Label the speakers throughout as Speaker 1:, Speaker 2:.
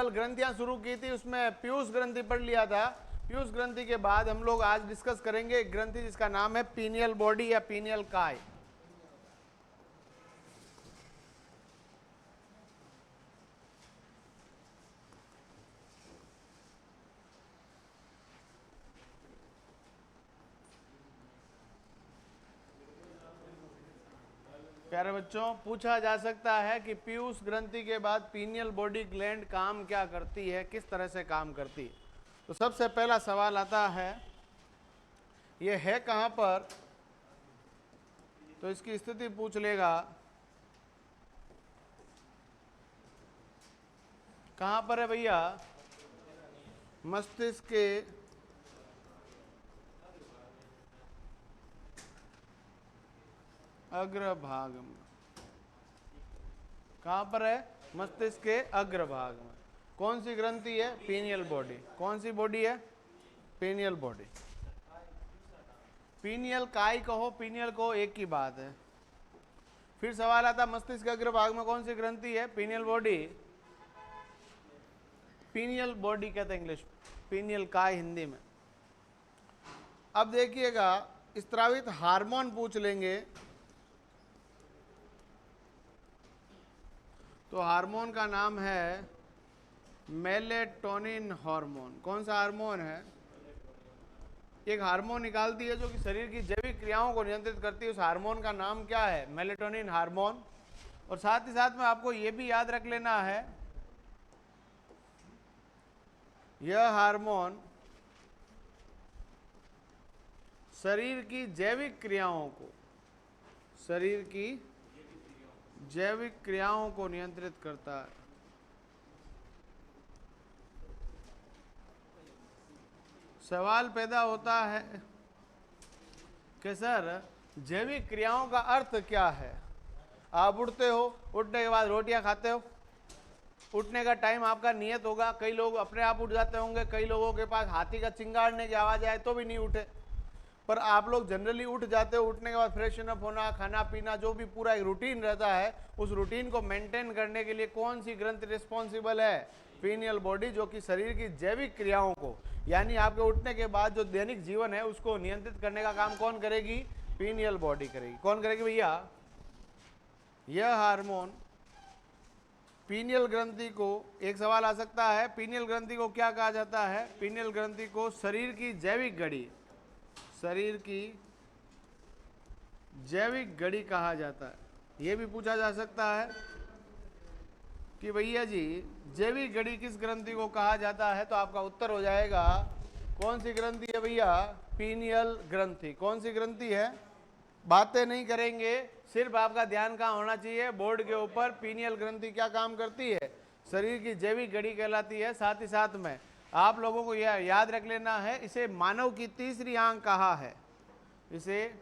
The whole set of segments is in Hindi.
Speaker 1: कल ग्रंथियां शुरू की थी, उसमें पीयूष ग्रंथि पढ़ लिया था। पीयूष ग्रंथि के बाद हम लोग आज डिस्कस करेंगे एक ग्रंथि जिसका नाम है पीनियल बॉडी या पीनियल काय। प्यारे बच्चों, पूछा जा सकता है कि पीयूष ग्रंथि के बाद पीनियल बॉडी ग्लैंड काम क्या करती है, किस तरह से काम करती है। तो सबसे पहला सवाल आता है, ये है कहाँ पर, तो इसकी स्थिति पूछ लेगा। कहाँ पर है भैया? मस्तिष्क के अग्रभाग में। कहाँ पर है? मस्तिष्क के अग्रभाग में। कौन सी ग्रंथि है? Pineal body. कौन सी बॉडी है? Pineal body. पीनियल काय कहो, पीनियल कहो, एक ही बात है। फिर सवाल आता मस्तिष्क के अग्रभाग में कौन सी ग्रंथि है? Pineal body. पीनियल बॉडी कहते हैं इंग्लिश, पीनियल काय हिंदी में। अब देखिएगा, स्त्रावित हार्मोन पूछ लेंगे तो हार्मोन का नाम है मेलेटोनिन हार्मोन। कौन सा हार्मोन है? एक हार्मोन निकालती है जो कि शरीर की जैविक क्रियाओं को नियंत्रित करती है। उस हार्मोन का नाम क्या है? Melatonin hormone. और साथ ही साथ में आपको यह भी याद रख लेना है, यह हार्मोन शरीर की जैविक क्रियाओं को, शरीर की जैविक क्रियाओं को नियंत्रित करता है। सवाल पैदा होता है कि सर जैविक क्रियाओं का अर्थ क्या है? आप उठते हो, उठने के बाद रोटियां खाते हो, उठने का टाइम आपका नियत होगा। कई लोग अपने आप उठ जाते होंगे, कई लोगों के पास हाथी का चिंगाड़ने की आवाज आए तो भी नहीं उठे, पर आप लोग जनरली उठ जाते हो। उठने के बाद फ्रेशन अप होना, खाना पीना, जो भी पूरा एक रूटीन रहता है, उस रूटीन को मेंटेन करने के लिए कौन सी ग्रंथि रिस्पॉन्सिबल है? पीनियल बॉडी, जो कि शरीर की जैविक क्रियाओं को, यानी आपके उठने के बाद जो दैनिक जीवन है उसको नियंत्रित करने का काम कौन करेगी? पीनियल बॉडी करेगी। कौन करेगी भैया? यह हार्मोन पीनियल ग्रंथि को, एक सवाल आ सकता है, पीनियल ग्रंथि को क्या कहा जाता है? पीनियल ग्रंथि को शरीर की जैविक घड़ी, शरीर की जैविक घड़ी कहा जाता है। यह भी पूछा जा सकता है कि भैया जी जैविक घड़ी किस ग्रंथि को कहा जाता है, तो आपका उत्तर हो जाएगा कौन सी ग्रंथि है भैया? पीनियल ग्रंथि। कौन सी ग्रंथि है? बातें नहीं करेंगे, सिर्फ आपका ध्यान कहाँ होना चाहिए? बोर्ड के ऊपर। पीनियल ग्रंथि क्या काम करती है? शरीर की जैविक घड़ी कहलाती है। साथ ही साथ में आप लोगों को यह याद रख लेना है, इसे मानव की तीसरी आंख कहा है। इसे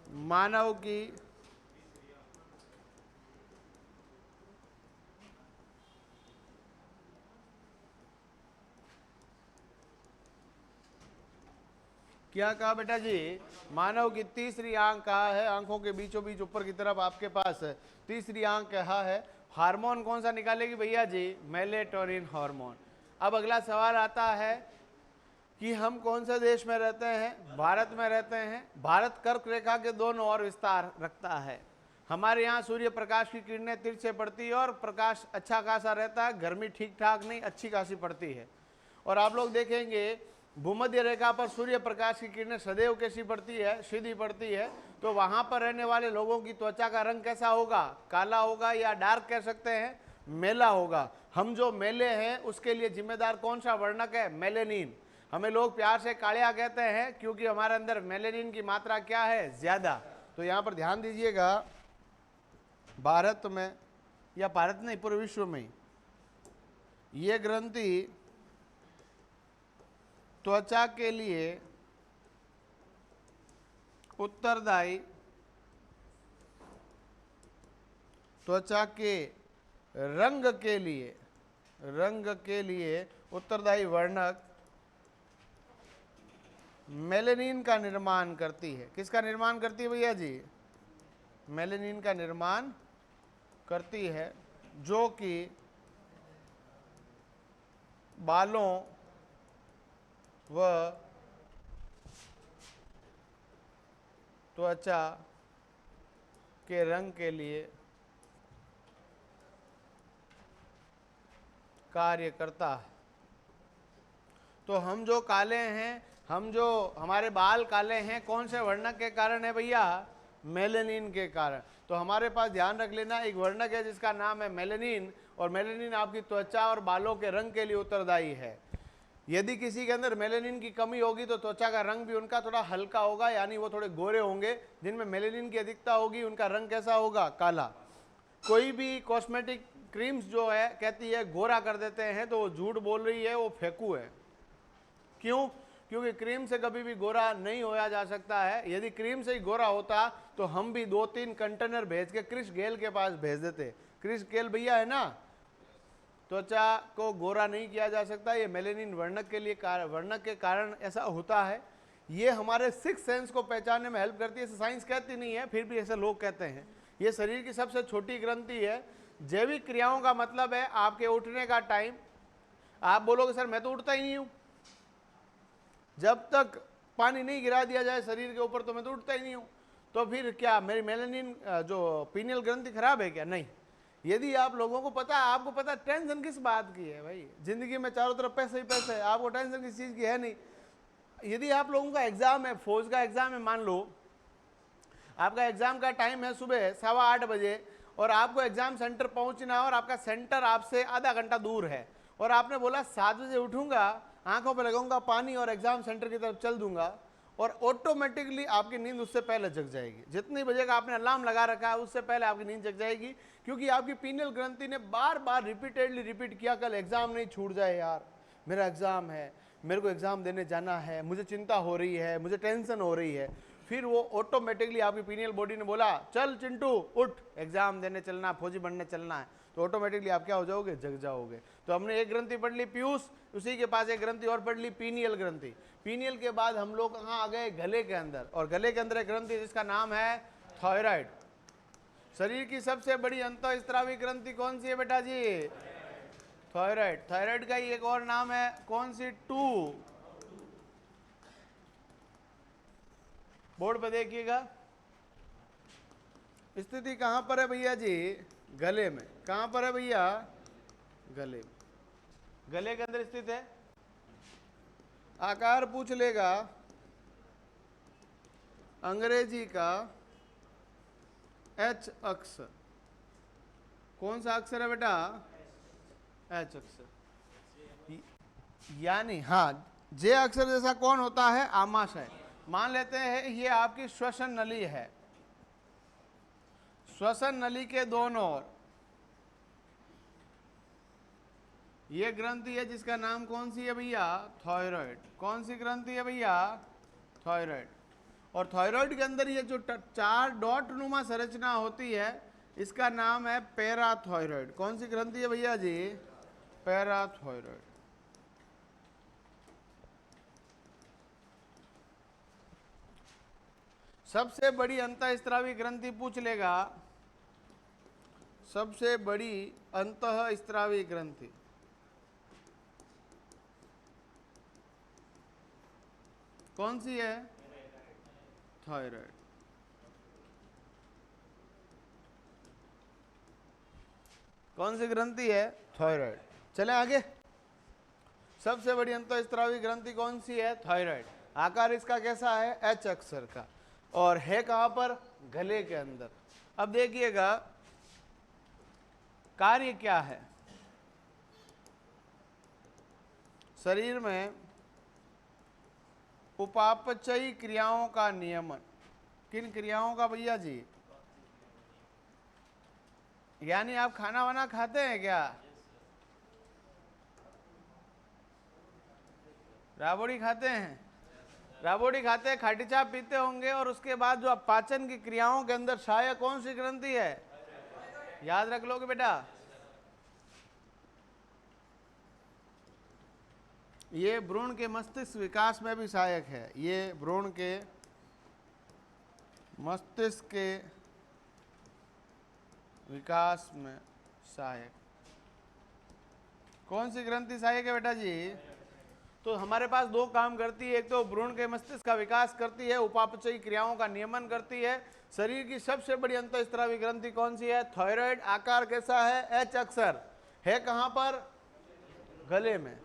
Speaker 1: मानव की क्या कहा बेटा जी? मानव की तीसरी आंख कहा है। आंखों के बीचों बीच ऊपर की तरफ आपके पास तीसरी आंख कहा है। हार्मोन कौन सा निकालेगी भैया जी? Melatonin hormone. अब अगला सवाल आता है कि हम कौन से देश में रहते हैं? भारत में रहते हैं। भारत कर्क रेखा के दोनों ओर विस्तार रखता है। हमारे यहाँ सूर्य प्रकाश की किरणें तिरछे पड़ती है और प्रकाश अच्छा खासा रहता है। गर्मी ठीक ठाक नहीं, अच्छी खासी पड़ती है। और आप लोग देखेंगे भूमध्य रेखा पर सूर्य प्रकाश की किरणें सदैव कैसी पड़ती है? सीधी पड़ती है। तो वहां पर रहने वाले लोगों की त्वचा का रंग कैसा होगा? काला होगा, या डार्क कह सकते हैं, मेला होगा। हम जो मेले हैं उसके लिए जिम्मेदार कौन सा वर्णक है? मेलेनिन। हमें लोग प्यार से कालिया कहते हैं क्योंकि हमारे अंदर मेलेनिन की मात्रा क्या है? ज्यादा। तो यहाँ पर ध्यान दीजिएगा, भारत में, या भारत नहीं पूरे विश्व में, ये ग्रंथि त्वचा के लिए उत्तरदायी, त्वचा के रंग के लिए उत्तरदायी वर्णक मेलेनिन का निर्माण करती है। किसका निर्माण करती है भैया जी? मेलेनिन का निर्माण करती है, जो कि बालों व त्वचा के रंग के लिए कार्य करता है। तो हम जो काले हैं, हम जो हमारे बाल काले हैं, कौन से वर्णक के कारण है भैया? मेलेनिन के कारण। तो हमारे पास ध्यान रख लेना, एक वर्णक है जिसका नाम है मेलेनिन, और मेलेनिन आपकी त्वचा और बालों के रंग के लिए उत्तरदायी है। यदि किसी के अंदर मेलेनिन की कमी होगी तो त्वचा का रंग भी उनका थोड़ा हल्का होगा, यानी वो थोड़े गोरे होंगे। जिनमें मेलेनिन की अधिकता होगी उनका रंग कैसा होगा? काला। कोई भी कॉस्मेटिक क्रीम्स जो है कहती है गोरा कर देते हैं, तो वो झूठ बोल रही है, वो फेंकू है। क्यों? क्योंकि क्रीम से कभी भी गोरा नहीं होया जा सकता है। यदि क्रीम से ही गोरा होता तो हम भी 2-3 कंटेनर भेज के क्रिस गेल के पास भेज देते। क्रिस गेल भैया है ना, त्वचा को गोरा नहीं किया जा सकता। ये मेलेनिन वर्णक के लिए वर्णक के कारण ऐसा होता है। ये हमारे सिक्स सेंस को पहचानने में हेल्प करती है। साइंस कहती नहीं है, फिर भी ऐसे लोग कहते हैं। ये शरीर की सबसे छोटी ग्रंथि है। जैविक क्रियाओं का मतलब है आपके उठने का टाइम। आप बोलोगे सर मैं तो उठता ही नहीं हूं, जब तक पानी नहीं गिरा दिया जाए शरीर के ऊपर तो मैं तो उठता ही नहीं हूं। तो फिर क्या मेरी मेलेनिन जो पीनियल ग्रंथि खराब है क्या? नहीं। यदि आप लोगों को पता है, आपको पता है टेंशन किस बात की है भाई? जिंदगी में चारों तरफ पैसे ही पैसे है, आपको टेंशन किस चीज की है नहीं। यदि आप लोगों का एग्जाम है, फौज का एग्जाम है, मान लो आपका एग्जाम का टाइम है सुबह 8:15 बजे, और आपको एग्जाम सेंटर पहुंचना है, और आपका सेंटर आपसे आधा घंटा दूर है, और आपने बोला 7 बजे उठूंगा, आंखों पर लगाऊंगा पानी और एग्जाम सेंटर की तरफ चल दूंगा, और ऑटोमेटिकली आपकी नींद उससे पहले जग जाएगी। जितनी बजे का आपने अलार्म लगा रखा है उससे पहले आपकी नींद जग जाएगी, क्योंकि आपकी पीनियल ग्रंथि ने बार बार रिपीटेडली रिपीट किया कल एग्जाम नहीं छूट जाए यार, मेरा एग्जाम है, मेरे को एग्जाम देने जाना है, मुझे चिंता हो रही है, मुझे टेंशन हो रही है। फिर वो ऑटोमेटिकली आपकी पीनियल बॉडी ने बोला चल चिंटू उठ, एग्जाम देने चलना, फौजी बनने चलना है, तो ऑटोमेटिकली आप क्या हो जाओगे? जग जाओगे। तो हमने एक ग्रंथि पढ़ ली पीयूष, उसी के पास एक ग्रंथि और पढ़ ली पीनियल ग्रंथि। पीनियल के बाद हम लोग कहाँ आ गए? गले के अंदर। और गले के अंदर एक ग्रंथि जिसका नाम है थायराइड। शरीर की सबसे बड़ी अंतःस्रावी ग्रंथि कौन सी है बेटा जी? थायराइड। थायराइड का ही एक और नाम है कौन सी? 2। बोर्ड पे देखिएगा। स्थिति कहां पर है भैया जी? गले में। कहां पर है भैया? गले में। गले के अंदर स्थित है। आकार पूछ लेगा अंग्रेजी का एच अक्षर। कौन सा अक्षर है बेटा? एच अक्षर। यानी हाँ, जे अक्षर जैसा कौन होता है? आमाशय। मान लेते हैं ये आपकी श्वसन नली है। श्वसन नली के दोनों ओर ये ग्रंथि है जिसका नाम कौन सी है भैया? थायराइड। कौन सी ग्रंथि है भैया? थायराइड। और थायराइड के अंदर ये जो 4 डॉट नुमा संरचना होती है इसका नाम है पैराथायराइड। कौन सी ग्रंथि है भैया जी? पैराथायराइड। सबसे बड़ी अंतःस्रावी ग्रंथि पूछ लेगा, सबसे बड़ी अंतःस्रावी ग्रंथि कौन सी है? थायराइड। कौन सी ग्रंथि है? थायराइड। चले आगे। सबसे बड़ी अंतःस्रावी ग्रंथि कौन सी है? थायराइड। आकार इसका कैसा है? एच अक्षर का। और है कहां पर? गले के अंदर। अब देखिएगा कार्य क्या है। शरीर में उपापचयी क्रियाओं का नियमन। किन क्रियाओं का भैया जी? यानी आप खाना वाना खाते हैं क्या? राबड़ी खाते हैं? राबड़ी खाते हैं, खाटी चाप पीते होंगे, और उसके बाद जो पाचन की क्रियाओं के अंदर सहायक कौन सी ग्रंथि है? याद रख लोगे बेटा। ये भ्रूण के मस्तिष्क विकास में भी सहायक है। ये भ्रूण के मस्तिष्क के विकास में सहायक। कौन सी ग्रंथि सहायक है बेटा जी? तो हमारे पास दो काम करती है, एक तो भ्रूण के मस्तिष्क का विकास करती है, उपापचयी क्रियाओं का नियमन करती है। शरीर की सबसे बड़ी अंतःस्रावी ग्रंथि कौन सी है? थायराइड। आकार कैसा है? एच अक्षर है। कहां पर? गले में।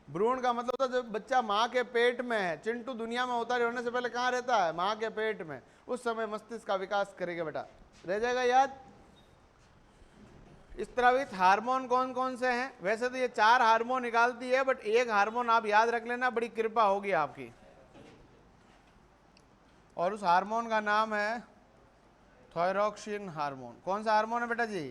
Speaker 1: भ्रूण का मतलब था जब बच्चा माँ के पेट में है, चिंटू दुनिया में अवतारी होने से पहले कहाँ रहता है? माँ के पेट में। उस समय मस्तिष्क का विकास करेगा बेटा, रह जाएगा याद। स्रावित हार्मोन कौन कौन से हैं? वैसे तो ये 4 हार्मोन निकालती है, बट एक हार्मोन आप याद रख लेना, बड़ी कृपा होगी आपकी। और उस हार्मोन का नाम है थायरॉक्सिन हार्मोन। कौन सा हार्मोन है बेटा जी?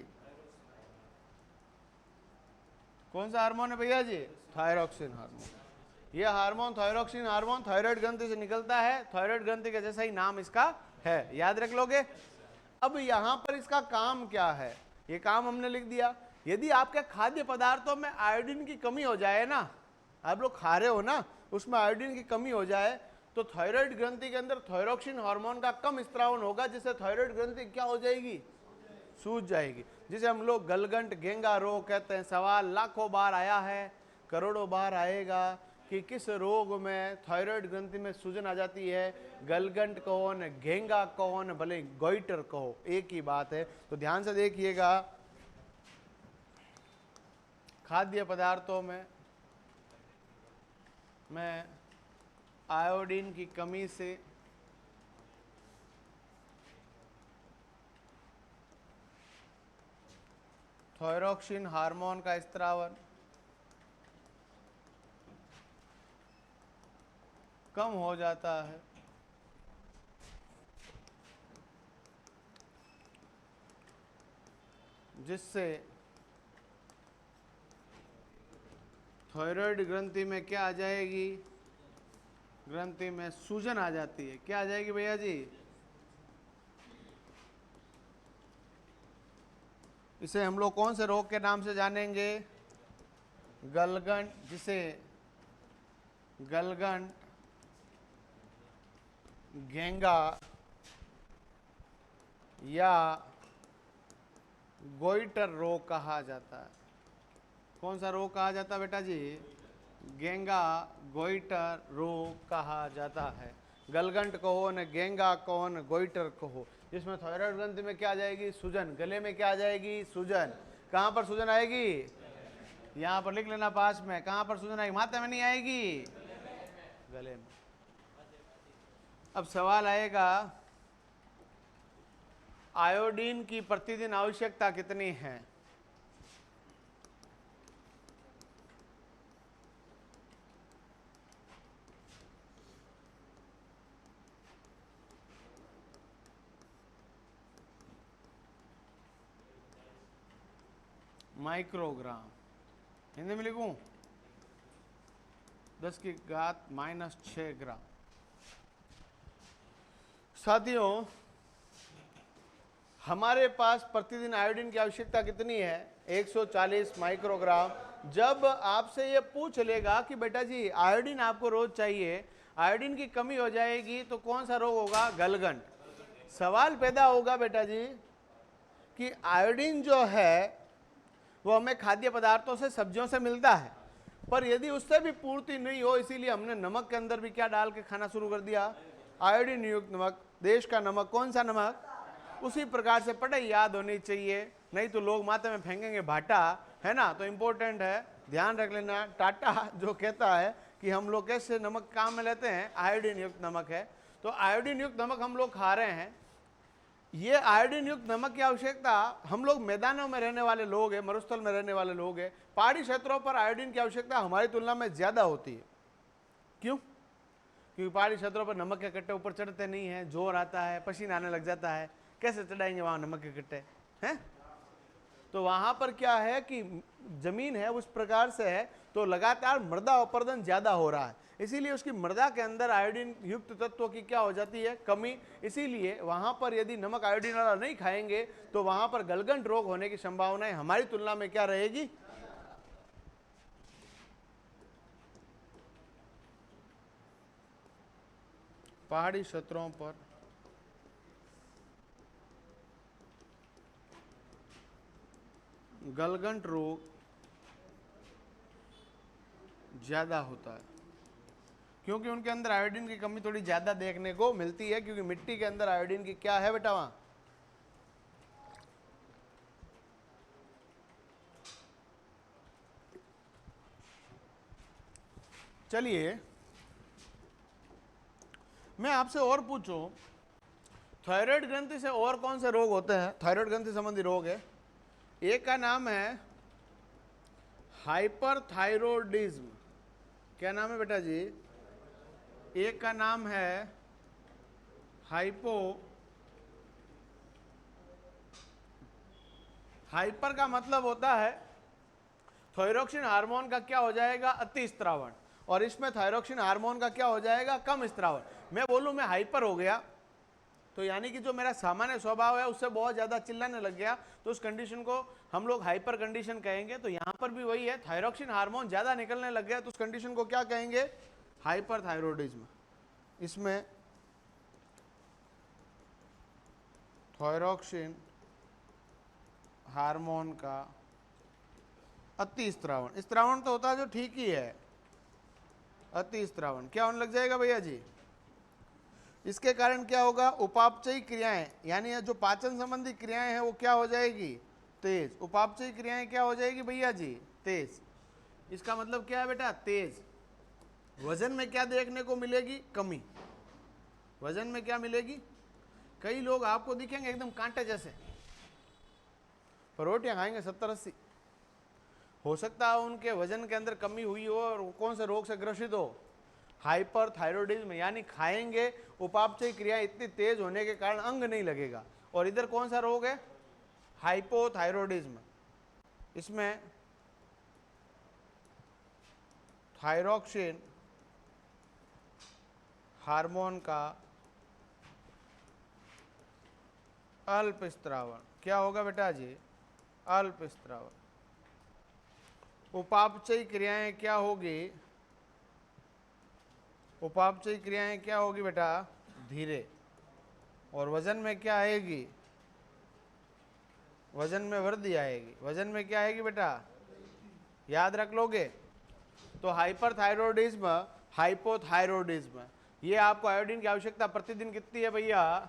Speaker 1: कौन सा हार्मोन है भैया जी? Thyroxine hormone. यह हार्मोन थायरॉक्सिन हार्मोन थायराइड ग्रंथि से निकलता है। थायराइड ग्रंथि के जैसा ही नाम इसका है, याद रख लोगे। अब यहां पर इसका काम क्या है? ये काम हमने लिख दिया। यदि आपके खाद्य पदार्थों में आयोडीन की कमी हो जाए ना, आप लोग खा रहे हो ना, उसमें आयोडीन की कमी हो जाए, तो थायराइड ग्रंथि के अंदर थायरॉक्सिन हार्मोन का कम स्त्रावन होगा, जिससे थायराइड ग्रंथि क्या हो जाएगी? सूज जाएगी, जिसे हम लोग गलगंट गेंगा रोग कहते हैं। सवाल लाखों बार आया है, करोड़ों बार आएगा कि किस रोग में थायराइड ग्रंथि में सूजन आ जाती है। गलगंट कहो न घेंगा कहो न भले गोइटर कहो, एक ही बात है। तो ध्यान से देखिएगा, खाद्य पदार्थों में आयोडीन की कमी से थायरॉक्सिन हार्मोन का स्त्रावन कम हो जाता है, जिससे थायराइड ग्रंथि में क्या आ जाएगी? ग्रंथि में सूजन आ जाती है। क्या आ जाएगी भैया जी? इसे हम लोग कौन से रोग के नाम से जानेंगे? गलगंट, जिसे गलगंट घेंगा या गोइटर रोग कहा जाता है। कौन सा रोग कहा जाता है बेटा जी? गेंगा गोइटर रोग कहा जाता है। गलगंट कहो न गेंगा कहो न गोइटर कहो, जिसमें थायराइड ग्रंथि में क्या आ जाएगी? सूजन। गले में क्या आ जाएगी? सूजन। कहाँ पर सूजन आएगी? यहाँ पर लिख लेना पास में। कहाँ पर सूजन आएगी? माथे में नहीं आएगी, गले में। अब सवाल आएगा, आयोडीन की प्रतिदिन आवश्यकता कितनी है? माइक्रोग्राम। हिंदी में लिखूं? 10⁻⁻⁶ ग्राम। साथियों, हमारे पास प्रतिदिन आयोडीन की आवश्यकता कितनी है? 140 माइक्रोग्राम। जब आपसे ये पूछ लेगा कि बेटा जी आयोडीन आपको रोज चाहिए, आयोडीन की कमी हो जाएगी, तो कौन सा रोग होगा? गलगंट। सवाल पैदा होगा बेटा जी कि आयोडीन जो है वो हमें खाद्य पदार्थों से, सब्जियों से मिलता है, पर यदि उससे भी पूर्ति नहीं हो, इसीलिए हमने नमक के अंदर भी क्या डाल के खाना शुरू कर दिया? आयोडीन युक्त नमक। देश का नमक। कौन सा नमक? उसी प्रकार से पढ़ाई याद होनी चाहिए, नहीं तो लोग माथे में फेंकेंगे भाटा, है ना। तो इंपॉर्टेंट है, ध्यान रख लेना। टाटा जो कहता है कि हम लोग कैसे नमक काम में लेते हैं, आयोडीन युक्त नमक है। तो आयोडीन युक्त नमक हम लोग खा रहे हैं। ये आयोडीन युक्त नमक की आवश्यकता, हम लोग मैदानों में रहने वाले लोग हैं, मरुस्थल में रहने वाले लोग हैं, पहाड़ी क्षेत्रों पर आयोडीन की आवश्यकता हमारी तुलना में ज्यादा होती है। क्यों? क्योंकि पहाड़ी क्षेत्रों पर नमक के कट्टे ऊपर चढ़ते नहीं है, जोर आता है, पसीना आने लग जाता है, कैसे चढ़ाएंगे वहां नमक के कट्टे हैं? तो वहां पर क्या है कि जमीन है उस प्रकार से है, तो लगातार मृदा अपर्दन ज्यादा हो रहा है, इसीलिए उसकी मृदा के अंदर आयोडीन युक्त तत्वों की क्या हो जाती है? कमी। इसीलिए वहां पर यदि नमक आयोडीन वाला नहीं खाएंगे तो वहां पर गलगंट रोग होने की संभावनाएं हमारी तुलना में क्या रहेगी? पहाड़ी क्षेत्रों पर गलगंट रोग ज़्यादा होता है, क्योंकि उनके अंदर आयोडीन की कमी थोड़ी ज़्यादा देखने को मिलती है, क्योंकि मिट्टी के अंदर आयोडीन की क्या है बेटा वहाँ। चलिए मैं आपसे और पूछूं, थायराइड ग्रंथि से और कौन से रोग होते हैं? थायराइड ग्रंथि संबंधी रोग है, एक का नाम है हाइपरथायरॉयडिज्म। क्या नाम है बेटा जी? एक का नाम है हाइपर का मतलब होता है थायरोक्सिन हार्मोन का क्या हो जाएगा? अति स्त्रावण। और इसमें थायरोक्सिन हार्मोन का क्या हो जाएगा? कम स्त्रावण। मैं बोलूं मैं हाइपर हो गया तो यानी कि जो मेरा सामान्य स्वभाव है उससे बहुत ज्यादा चिल्लाने लग गया, तो उस कंडीशन को हम लोग हाइपर कंडीशन कहेंगे। तो यहां पर भी वही है, थायरोक्सिन हार्मोन ज्यादा निकलने लग गया तो उस कंडीशन को क्या कहेंगे? हाइपरथायरॉयडिज्म। इसमें थायरोक्सिन हार्मोन का अति स्त्रावण, स्त्रावण तो होता है जो ठीक ही है, अति स्त्रावण क्या होने लग जाएगा भैया जी? इसके कारण क्या होगा? उपापचयी क्रियाएं, यानी जो पाचन संबंधी क्रियाएं हैं वो क्या हो जाएगी? तेज। उपापचयी क्रियाएं क्या हो जाएगी भैया जी? तेज। इसका मतलब क्या है बेटा? तेज। वजन में क्या देखने को मिलेगी? कमी। वजन में क्या मिलेगी? कई लोग आपको दिखेंगे एकदम कांटे जैसे, पर रोटियां खाएंगे 70-80। हो सकता है उनके वजन के अंदर कमी हुई हो और कौन से रोग से ग्रसित हो? हाइपरथायरॉयडिज्म, यानी खाएंगे, उपापचयी क्रिया इतनी तेज होने के कारण अंग नहीं लगेगा। और इधर कौन सा रोग है? हाइपोथायरॉयडिज्म। इसमें थायरोक्सिन हार्मोन का अल्प स्त्रावण क्या होगा बेटा जी? अल्प स्त्रावण। उपापचयी क्रियाएं क्या होगी? उपापचयी क्रियाएं क्या होगी बेटा? धीरे। और वजन में क्या आएगी? वजन में वृद्धि आएगी। वजन में क्या आएगी बेटा? याद रख लोगे? तो हाइपरथायरॉयडिज्म, हाइपोथायरॉयडिज्म, ये आपको आयोडीन की आवश्यकता प्रतिदिन कितनी है भैया?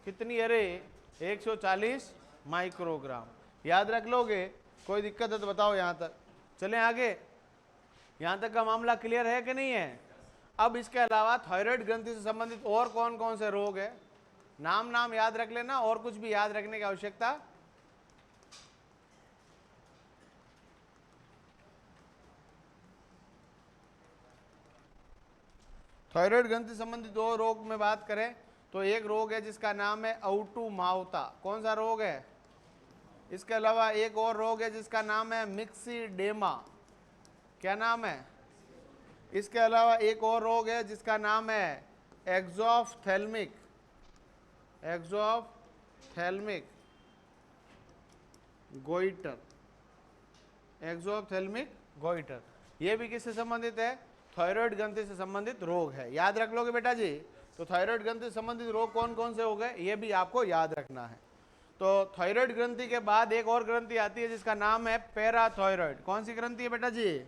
Speaker 1: कितनी? अरे 140 माइक्रोग्राम। याद रख लोगे? कोई दिक्कत है तो बताओ। यहां तक चलें आगे? यहां तक का मामला क्लियर है कि नहीं है? अब इसके अलावा थायराइड ग्रंथि से संबंधित और कौन कौन से रोग है? नाम याद रख लेना, और कुछ भी याद रखने की आवश्यकता। थायराइड ग्रंथि संबंधित दो रोग में बात करें तो एक रोग है जिसका नाम है औटुमावता। कौन सा रोग है? इसके अलावा एक और रोग है जिसका नाम है मिक्सीडेमा। क्या नाम है? इसके अलावा एक और रोग है जिसका नाम है एक्सोफ्थेल्मिक गोइटर। एक्सोफ्थेल्मिक गोइटर, ये भी किससे संबंधित है? थायराइड ग्रंथि से संबंधित रोग है। याद रख लोगे बेटा जी? तो थायराइड ग्रंथि से संबंधित रोग कौन कौन से हो गए, ये भी आपको याद रखना है। तो थायराइड ग्रंथि के बाद एक और ग्रंथि आती है जिसका नाम है पैराथायराइड। कौन सी ग्रंथि है बेटा जी?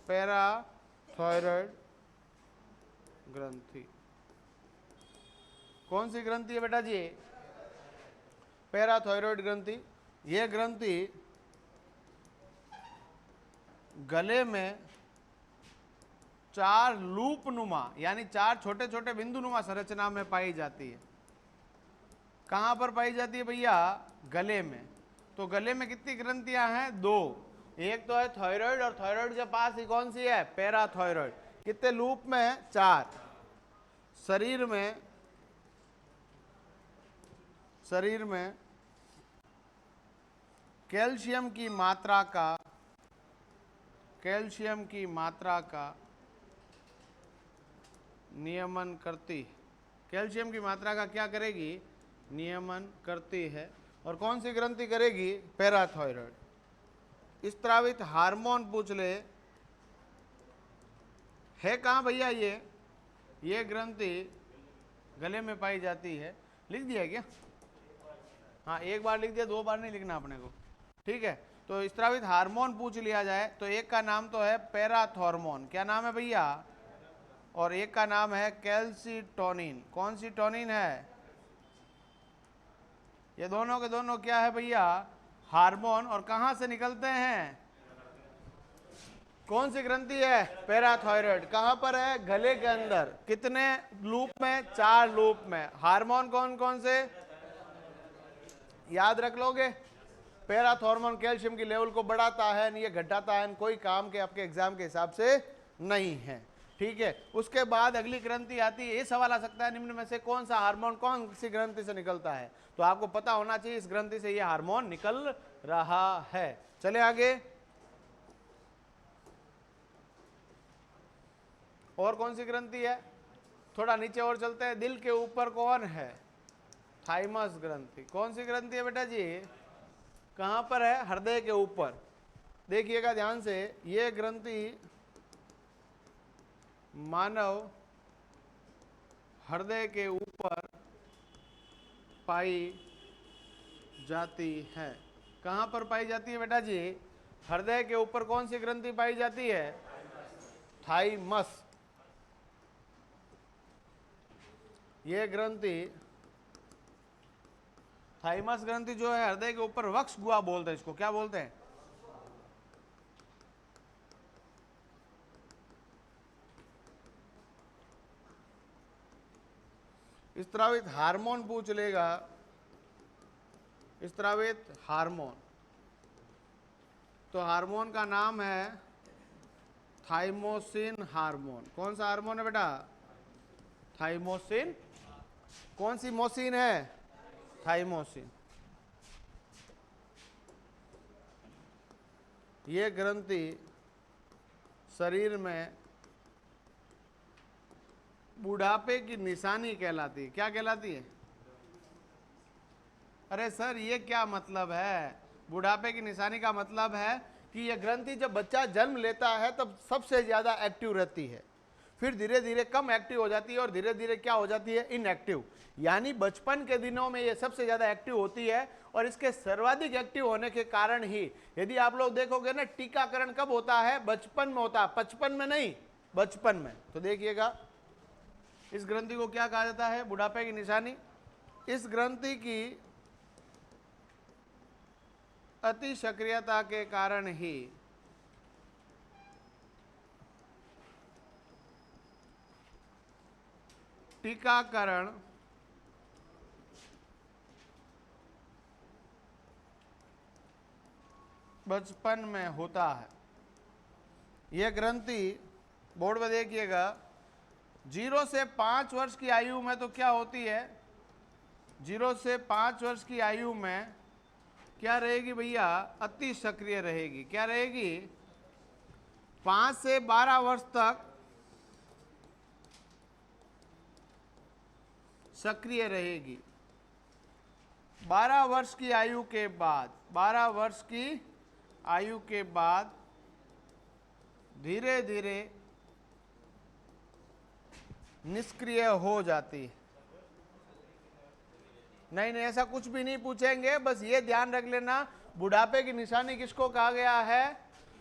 Speaker 1: पैराथायराइड ग्रंथि। कौन सी ग्रंथि है बेटा जी? पैराथायराइड ग्रंथि। यह ग्रंथि गले में 4 लूप नुमा, यानी 4 छोटे छोटे बिंदु नुमा संरचना में पाई जाती है। कहां पर पाई जाती है भैया? गले में। तो गले में कितनी ग्रंथियां हैं? 2। एक तो है थायराइड, और थायराइड के पास ही कौन सी है? पैराथायराइड। कितने लूप में है? 4। शरीर में कैल्शियम की मात्रा का नियमन करती। कैल्शियम की मात्रा का क्या करेगी? नियमन करती है। और कौन सी ग्रंथि करेगी? पैराथायराइड। स्त्रावित हार्मोन पूछ ले, है कहाँ भैया? ये ग्रंथि गले में पाई जाती है। लिख दिया क्या? हाँ, एक बार लिख दिया, 2 बार नहीं लिखना अपने को, ठीक है? तो तो स्रावित हार्मोन पूछ लिया जाए तो एक का नाम तो है पैराथॉर्मोन, क्या नाम है भैया, और एक का नाम है कैल्सीटोनिन। कौन सी टोनिन है? ये दोनों के दोनों क्या है भैया, हार्मोन, और कहां से निकलते हैं? कौन सी ग्रंथि है? पैराथायराइड। कहां पर है? गले के अंदर। कितने लूप में? 4 लूप में। हार्मोन कौन कौन से याद रख लोगे? पैराथॉर्मोन कैल्शियम की लेवल को बढ़ाता है, ये घटाता है, कोई काम के आपके एग्जाम के हिसाब से नहीं है। ठीक है, उसके बाद अगली ग्रंथि आती है। ये सवाल आ सकता है निम्न में से कौन सा हार्मोन कौन सी ग्रंथि से निकलता है, तो आपको पता होना चाहिए इस ग्रंथि से ये हार्मोन निकल रहा है। चले आगे, और कौन सी ग्रंथि है? थोड़ा नीचे और चलते हैं। दिल के ऊपर कौन है? थाइमस ग्रंथि। कौन सी ग्रंथि है बेटा जी? कहां पर है? हृदय के ऊपर। देखिएगा ध्यान से, ये ग्रंथि मानव हृदय के ऊपर पाई जाती है। कहां पर पाई जाती है बेटा जी? हृदय के ऊपर कौन सी ग्रंथि पाई जाती है? थाइमस। ये ग्रंथि, थाइमस ग्रंथि जो है हृदय के ऊपर, वक्ष गुहा बोलते हैं इसको। क्या बोलते हैं? स्रावित हार्मोन पूछ लेगा, स्रावित हार्मोन, तो हार्मोन का नाम है थाइमोसिन हार्मोन। कौन सा हार्मोन है बेटा? थाइमोसिन। कौन सी मोसिन है? थाइमोसिन। ये ग्रंथि शरीर में बुढ़ापे की निशानी कहलाती है। क्या कहलाती है? अरे सर ये क्या मतलब है? बुढ़ापे की निशानी का मतलब है कि यह ग्रंथि जब बच्चा जन्म लेता है तब सबसे ज्यादा एक्टिव रहती है, फिर धीरे धीरे कम एक्टिव हो जाती है और धीरे धीरे क्या हो जाती है? इनएक्टिव। यानी बचपन के दिनों में ये सबसे ज्यादा एक्टिव होती है, और इसके सर्वाधिक एक्टिव होने के कारण ही, यदि आप लोग देखोगे ना, टीकाकरण कब होता है? बचपन में होता है, 55 में नहीं, बचपन में। तो देखिएगा, इस ग्रंथि को क्या कहा जाता है? बुढ़ापे की निशानी। इस ग्रंथि की अति सक्रियता के कारण ही टीकाकरण बचपन में होता है। यह ग्रंथि बोर्ड में देखिएगा, 0 से 5 वर्ष की आयु में तो क्या होती है? 0 से 5 वर्ष की आयु में क्या रहेगी भैया? अति सक्रिय रहेगी। क्या रहेगी? 5 से 12 वर्ष तक सक्रिय रहेगी। 12 वर्ष की आयु के बाद, 12 वर्ष की आयु के बाद धीरे धीरे निष्क्रिय हो जाती है। नहीं नहीं, ऐसा कुछ भी नहीं पूछेंगे, बस ये ध्यान रख लेना, बुढ़ापे की निशानी किसको कहा गया है?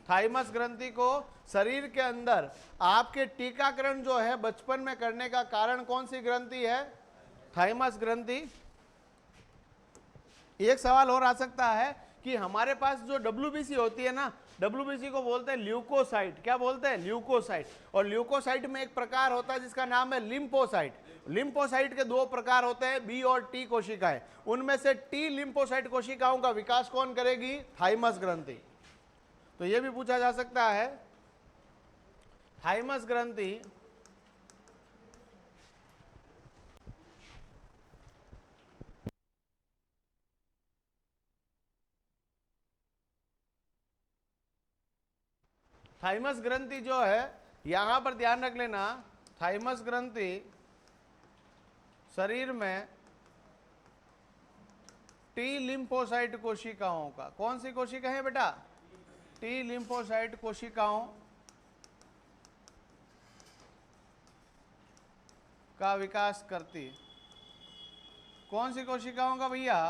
Speaker 1: थाइमस ग्रंथि को। शरीर के अंदर आपके टीकाकरण जो है बचपन में करने का कारण कौन सी ग्रंथि है? थाइमस ग्रंथि। एक सवाल और आ सकता है कि हमारे पास जो WBC होती है ना, WBC को बोलते हैं ल्यूकोसाइट। क्या बोलते हैं? ल्यूकोसाइट। और ल्यूकोसाइट में एक प्रकार होता है जिसका नाम है लिम्फोसाइट। लिम्फोसाइट के 2 प्रकार होते हैं, B और T कोशिकाएं। उनमें से T लिम्फोसाइट कोशिकाओं का विकास कौन करेगी? थाइमस ग्रंथि। तो यह भी पूछा जा सकता है, थाइमस ग्रंथि थाइमस ग्रंथि जो है, यहां पर ध्यान रख लेना, थाइमस ग्रंथि शरीर में टी लिम्फोसाइट कोशिकाओं का, कौन सी कोशिका है बेटा? टी लिम्फोसाइट कोशिकाओं का विकास करती है। कौन सी कोशिकाओं का भैया?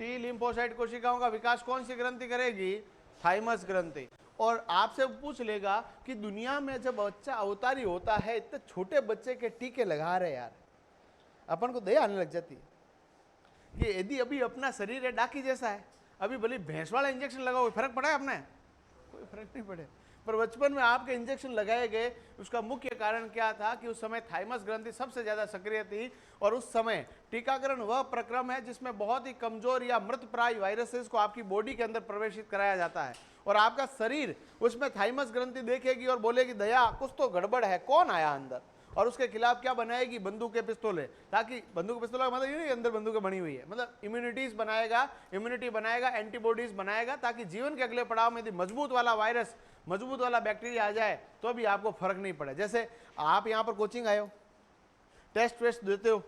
Speaker 1: टी लिम्फोसाइट कोशिकाओं का विकास कौन सी ग्रंथि करेगी? थाइमस ग्रंथि। और आपसे पूछ लेगा कि दुनिया में जब बच्चा अवतारी होता है, इतने छोटे बच्चे के टीके लगा रहे यार, अपन को दया आने लग जाती है कि यदि अभी अपना शरीर है डाकी जैसा है, अभी भले भैंस वाला इंजेक्शन लगाओ, फर्क पड़ा है अपने? कोई फर्क नहीं पड़े। पर बचपन में आपके इंजेक्शन लगाए गए, उसका मुख्य कारण क्या था कि उस समय थाइमस ग्रंथि सबसे ज्यादा सक्रिय थी। और उस समय टीकाकरण वह प्रक्रम है जिसमें बहुत ही कमजोर या मृतप्राय वायरसेस को आपकी बॉडी के अंदर प्रवेशित कराया जाता है, और आपका शरीर उसमें थाइमस ग्रंथि देखेगी और बोलेगी दया कुछ तो गड़बड़ है, कौन आया अंदर, और उसके खिलाफ क्या बनाएगी? बंदूक के पिस्तौले। ताकि बंदूक पिस्तौल मतलब ये नहीं अंदर बंदूकें बनी हुई है, मतलब इम्यूनिटीज बनाएगा, इम्यूनिटी बनाएगा, एंटीबॉडीज बनाएगा, ताकि जीवन के अगले पड़ाव में यदि मजबूत वाला वायरस, मजबूत वाला बैक्टीरिया आ जाए तो भी आपको फर्क नहीं पड़े। जैसे आप यहाँ पर कोचिंग आए हो, टेस्ट वेस्ट देते हो,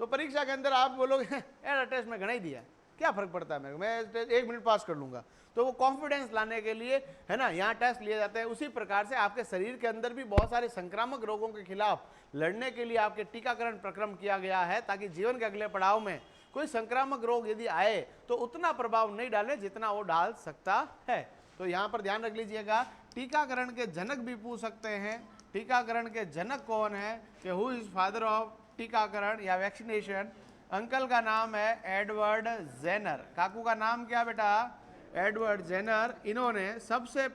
Speaker 1: तो परीक्षा के अंदर आप बोलोगे यार टेस्ट में घना ही दिया, क्या फर्क पड़ता है मेरे को, मैं 1 मिनट पास कर लूंगा। तो वो कॉन्फिडेंस लाने के लिए है ना यहाँ टेस्ट लिए जाते हैं। उसी प्रकार से आपके शरीर के अंदर भी बहुत सारे संक्रामक रोगों के खिलाफ लड़ने के लिए आपके टीकाकरण प्रक्रम किया गया है, ताकि जीवन के अगले पड़ाव में कोई संक्रामक रोग यदि आए तो उतना प्रभाव नहीं डाले जितना वो डाल सकता है। तो यहाँ पर ध्यान रख लीजिएगा, टीकाकरण के जनक भी पूछ सकते हैं। टीकाकरण के जनक कौन है कि हु इज फादर ऑफ टीकाकरण या वैक्सीनेशन? अंकल का नाम है एडवर्ड जेनर। काकू का नाम क्या बेटा? Edward Jenner. इन्होंने सबसे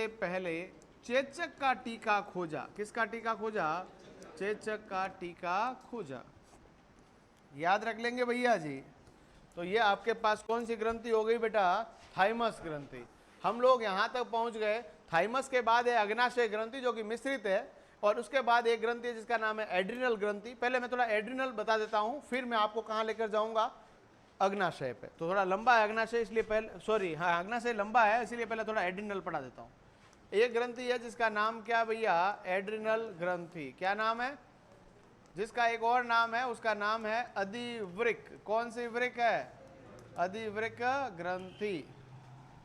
Speaker 1: पहले चेचक का टीका खोजा। किसका टीका खोजा? चेचक का टीका खोजा। याद रख लेंगे भैया जी। तो ये आपके पास कौन सी ग्रंथि हो गई बेटा? थाइमस ग्रंथि। हम लोग यहाँ तक पहुँच गए। थाइमस के बाद है अग्नाशय ग्रंथि जो कि मिश्रित है, और उसके बाद एक ग्रंथि है जिसका नाम है एड्रिनल ग्रंथि। पहले मैं थोड़ा एड्रिनल बता देता हूँ, फिर मैं आपको कहाँ लेकर जाऊँगा? अग्नाशय पे। तो थोड़ा लंबा है अग्नाशय, इसलिए पहले सॉरी हाँ अग्नाशय लंबा है, इसलिए पहले थोड़ा एड्रिनल पढ़ा देता हूँ। एक ग्रंथि है जिसका नाम क्या भैया? एड्रिनल ग्रंथि। क्या नाम है? जिसका एक और नाम है, उसका नाम है अधिवृक्क। कौन सी वृक्क है? अधिवृक्क ग्रंथि।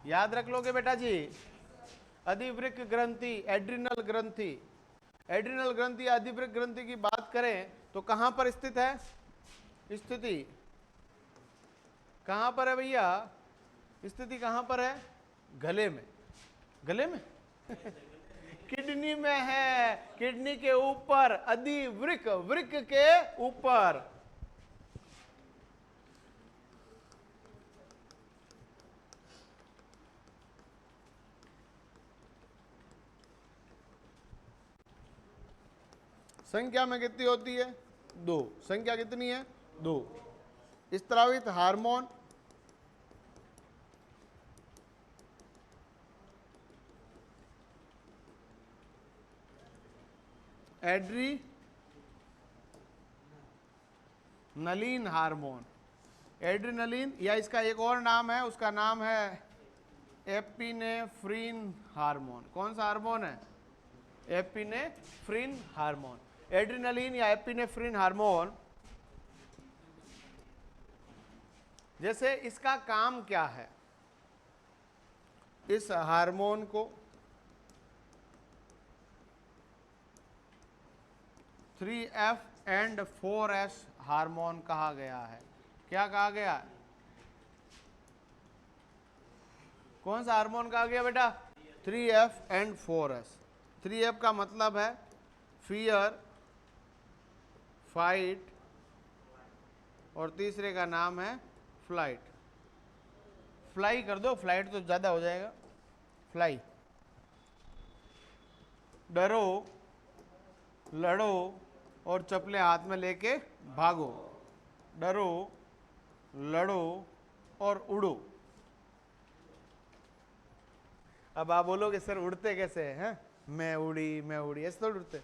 Speaker 1: याद रख लोगे बेटा जी, अधिवृक्क ग्रंथि, एड्रिनल ग्रंथि। एड्रिनल ग्रंथि या अधिवृक्क ग्रंथि की बात करें तो कहां पर स्थित है? स्थिति कहां पर है भैया? स्थिति कहां पर है? गले में। गले में किडनी में है, किडनी के ऊपर, अधिवृक्क, वृक्क के ऊपर। संख्या में कितनी होती है? 2। संख्या कितनी है? 2। स्त्रावित हार्मोन, एड्रीनलिन हार्मोन। एड्रीनलिन या इसका एक और नाम है, उसका नाम है एपिनेफ्रिन हार्मोन। कौन सा हार्मोन है? Epinephrine hormone. एड्रीनलिन या एपिनेफ्रिन हार्मोन, जैसे इसका काम क्या है? इस हार्मोन को 3F एंड 4S हार्मोन कहा गया है। क्या कहा गया? कौन सा हार्मोन कहा गया बेटा? 3F and 4S। 3F का मतलब है फियर, फाइट, और तीसरे का नाम है फ्लाइट। फ्लाई कर दो, फ्लाइट तो ज्यादा हो जाएगा। फ्लाई, डरो, लड़ो और चप्पलें हाथ में लेके भागो। डरो, लड़ो और उड़ो। अब आप बोलोगे सर उड़ते कैसे हैं? मैं उड़ी, ऐसे तो उड़ते।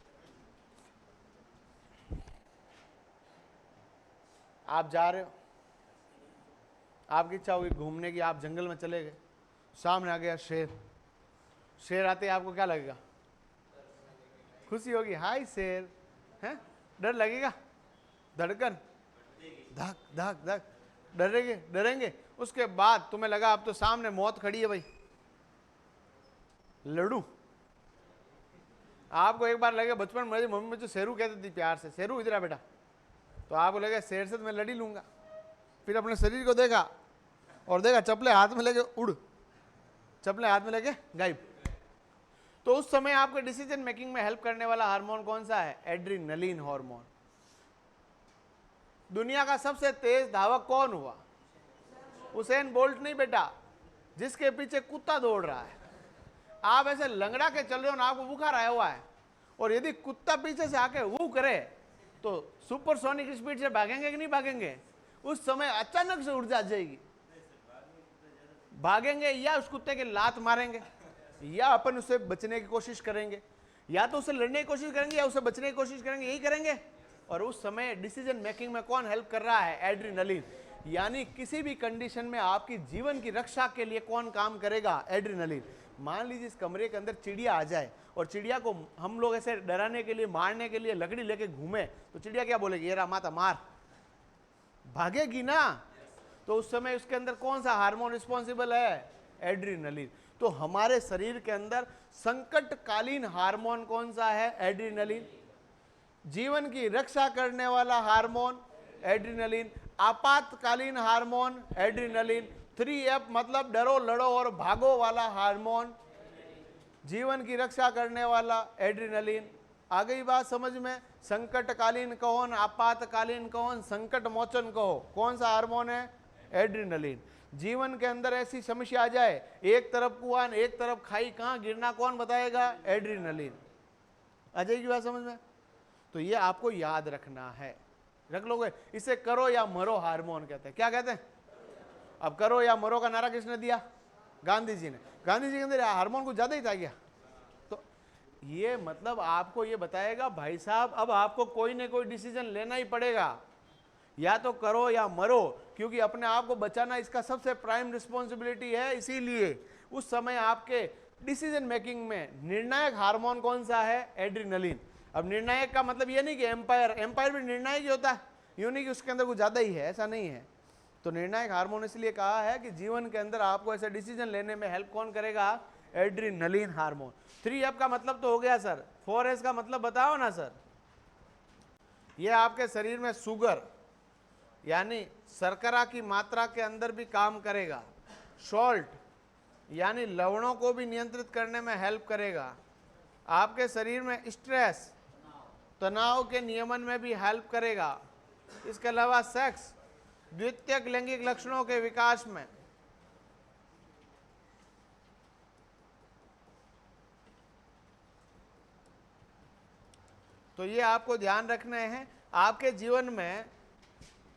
Speaker 1: आप जा रहे हो, आपकी इच्छा होगी घूमने की, आप जंगल में चले गए, सामने आ गया शेर। शेर आते ही आपको क्या लगेगा? खुशी होगी, हाय शेर, हैं? डर लगेगा, धड़कन धक धक धक, डरेंगे। उसके बाद तुम्हें लगा अब तो सामने मौत खड़ी है भाई, लड़ू। आपको एक बार लगे बचपन में मम्मी मुझे शेरू कहती थी प्यार से, शेरू इधर आ बेटा, तो आपको लगे शेर से तो मैं लड़ी लूंगा। फिर अपने शरीर को देखा और देखा चप्पलें हाथ में लेके उड़, चप्पलें हाथ में लेके गायब। तो उस समय आपके डिसीजन मेकिंग में हेल्प करने वाला हार्मोन कौन सा है? Adrenaline hormone. दुनिया का सबसे तेज धावक कौन हुआ? उसेन बोल्ट नहीं बेटा, जिसके पीछे कुत्ता दौड़ रहा है। आप ऐसे लंगड़ा के चल रहे हो ना, आपको बुखार आया हुआ है, और यदि कुत्ता पीछे से आके वो करे तो सुपरसोनिक स्पीड से भागेंगे कि नहीं भागेंगे? उस समय अचानक से ऊर्जा आ जाएगी, भागेंगे या उस कुत्ते के लात मारेंगे, या अपन उससे बचने की कोशिश करेंगे, या तो उससे लड़ने की कोशिश करेंगे या उससे बचने की कोशिश करेंगे, यही करेंगे। और उस समय डिसीजन मेकिंग में कौन हेल्प कर रहा है? एड्रीनलिन। यानी किसी भी कंडीशन में आपकी जीवन की रक्षा के लिए कौन काम करेगा? एड्रीनलिन। मान लीजिए इस कमरे के अंदर चिड़िया आ जाए और चिड़िया को हम लोग ऐसे डराने के लिए, मारने के लिए लकड़ी लेके घूमे, तो चिड़िया क्या बोलेगी? ये रहा माता, मार, भागेगी ना। तो उस समय उसके अंदर कौन सा हार्मोन रिस्पॉन्सिबल है? एड्रीनलिन। तो हमारे शरीर के अंदर संकटकालीन हार्मोन कौन सा है? एड्रीनलिन। जीवन की रक्षा करने वाला हार्मोन एड्रीनलिन। आपातकालीन हार्मोन एड्रीनलिन। 3F मतलब डरो, लड़ो और भागो वाला हार्मोन, जीवन की रक्षा करने वाला एड्रीनलिन। आ गई बात समझ में? संकटकालीन कौन, आपातकालीन कौन, संकट मोचन कहो, कौन सा हार्मोन है? एड्रीनलिन। जीवन के अंदर ऐसी समस्या आ जाए, एक तरफ कुआं एक तरफ खाई, कहां गिरना कौन बताएगा? एड्रीनलिन। आ जाएगी बात समझ में? तो ये आपको याद रखना है, रख लोगे। इसे करो या मरो हार्मोन कहते हैं। क्या कहते हैं? अब करो या मरो का नारा किसने दिया? गांधी जी ने। गांधी जी के अंदर हार्मोन कुछ ज्यादा ही था क्या? तो ये मतलब आपको ये बताएगा भाई साहब अब आपको कोई ना कोई डिसीजन लेना ही पड़ेगा, या तो करो या मरो, क्योंकि अपने आप को बचाना इसका सबसे प्राइम रिस्पॉन्सिबिलिटी है। इसीलिए उस समय आपके डिसीजन मेकिंग में निर्णायक हार्मोन कौन सा है? एड्रीनलिन। अब निर्णायक का मतलब ये नहीं कि एम्पायर, एम्पायर भी निर्णायक ही होता है, यूं नहीं कि उसके अंदर कुछ ज्यादा ही है, ऐसा नहीं है। तो निर्णायक हार्मोन इसलिए कहा है कि जीवन के अंदर आपको ऐसे डिसीजन लेने में हेल्प कौन करेगा? Adrenaline hormone. 3F का मतलब तो हो गया सर, 4S का मतलब बताओ ना सर। ये आपके शरीर में शुगर यानी शर्करा की मात्रा के अंदर भी काम करेगा। सॉल्ट यानी लवणों को भी नियंत्रित करने में हेल्प करेगा। आपके शरीर में स्ट्रेस, तनाव के नियमन में भी हेल्प करेगा। इसके अलावा सेक्स, द्वितीयक लैंगिक लक्षणों के विकास में, तो ये आपको ध्यान रखने हैं। आपके जीवन में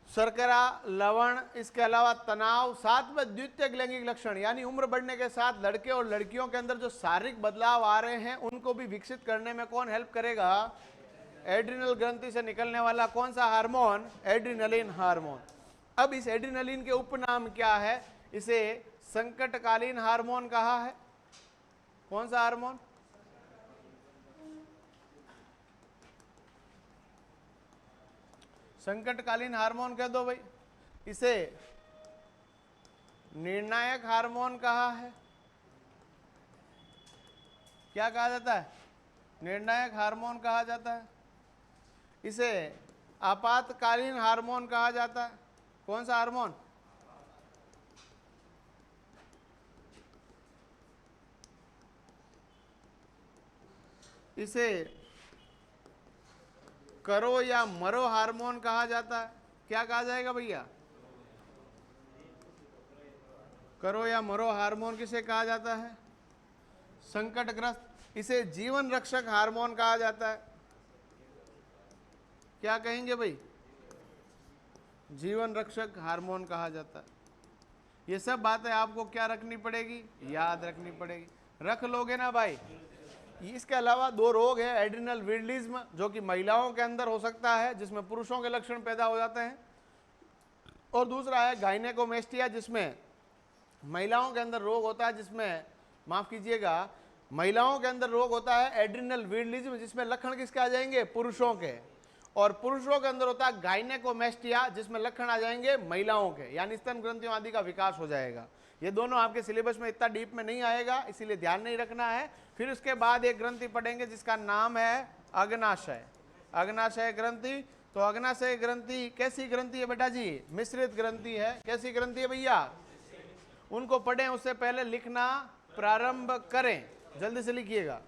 Speaker 1: शर्करा, लवण, इसके अलावा तनाव, साथ में द्वितीयक लैंगिक लक्षण यानी उम्र बढ़ने के साथ लड़के और लड़कियों के अंदर जो शारीरिक बदलाव आ रहे हैं उनको भी विकसित करने में कौन हेल्प करेगा? एड्रिनल ग्रंथि से निकलने वाला कौन सा हार्मोन? Adrenaline hormone. अब इस एड्रीनलिन के उपनाम क्या है? इसे संकटकालीन हार्मोन कहा है। कौन सा हार्मोन? संकटकालीन हार्मोन कह दो भाई। इसे निर्णायक हार्मोन कहा है। क्या कहा जाता है? निर्णायक हार्मोन कहा जाता है। इसे आपातकालीन हार्मोन कहा जाता है। कौन सा हार्मोन? इसे करो या मरो हार्मोन कहा जाता है। क्या कहा जाएगा भैया? करो या मरो हार्मोन किसे कहा जाता है? संकटग्रस्त। इसे जीवन रक्षक हार्मोन कहा जाता है। क्या कहेंगे भाई? जीवन रक्षक हार्मोन कहा जाता है। ये सब बातें आपको क्या रखनी पड़ेगी? याद रखनी पड़ेगी। रख लोगे ना भाई? इसके अलावा दो रोग है, एड्रिनल विरलिज्म जो कि महिलाओं के अंदर हो सकता है, जिसमें पुरुषों के लक्षण पैदा हो जाते हैं, और दूसरा है गाइनेकोमेस्टिया जिसमें महिलाओं के अंदर रोग होता है, जिसमें माफ कीजिएगा महिलाओं के अंदर रोग होता है एड्रिनल विरलिज्म जिसमें लक्षण किसके आ जाएंगे? पुरुषों के। और पुरुषों के अंदर होता है गाइनेकोमेस्टिया जिसमें लक्षण आ जाएंगे महिलाओं के, यानी स्तन ग्रंथियों आदि का विकास हो जाएगा। ये दोनों आपके सिलेबस में इतना डीप में नहीं आएगा, इसीलिए ध्यान नहीं रखना है। फिर उसके बाद एक ग्रंथि पढ़ेंगे जिसका नाम है अग्नाशय। अग्नाशय ग्रंथि। तो अग्नाशय ग्रंथि कैसी ग्रंथि है बेटा जी? मिश्रित ग्रंथि है। कैसी ग्रंथि है भैया? उनको पढ़ें उससे पहले लिखना प्रारंभ करें। जल्दी से लिखिएगा।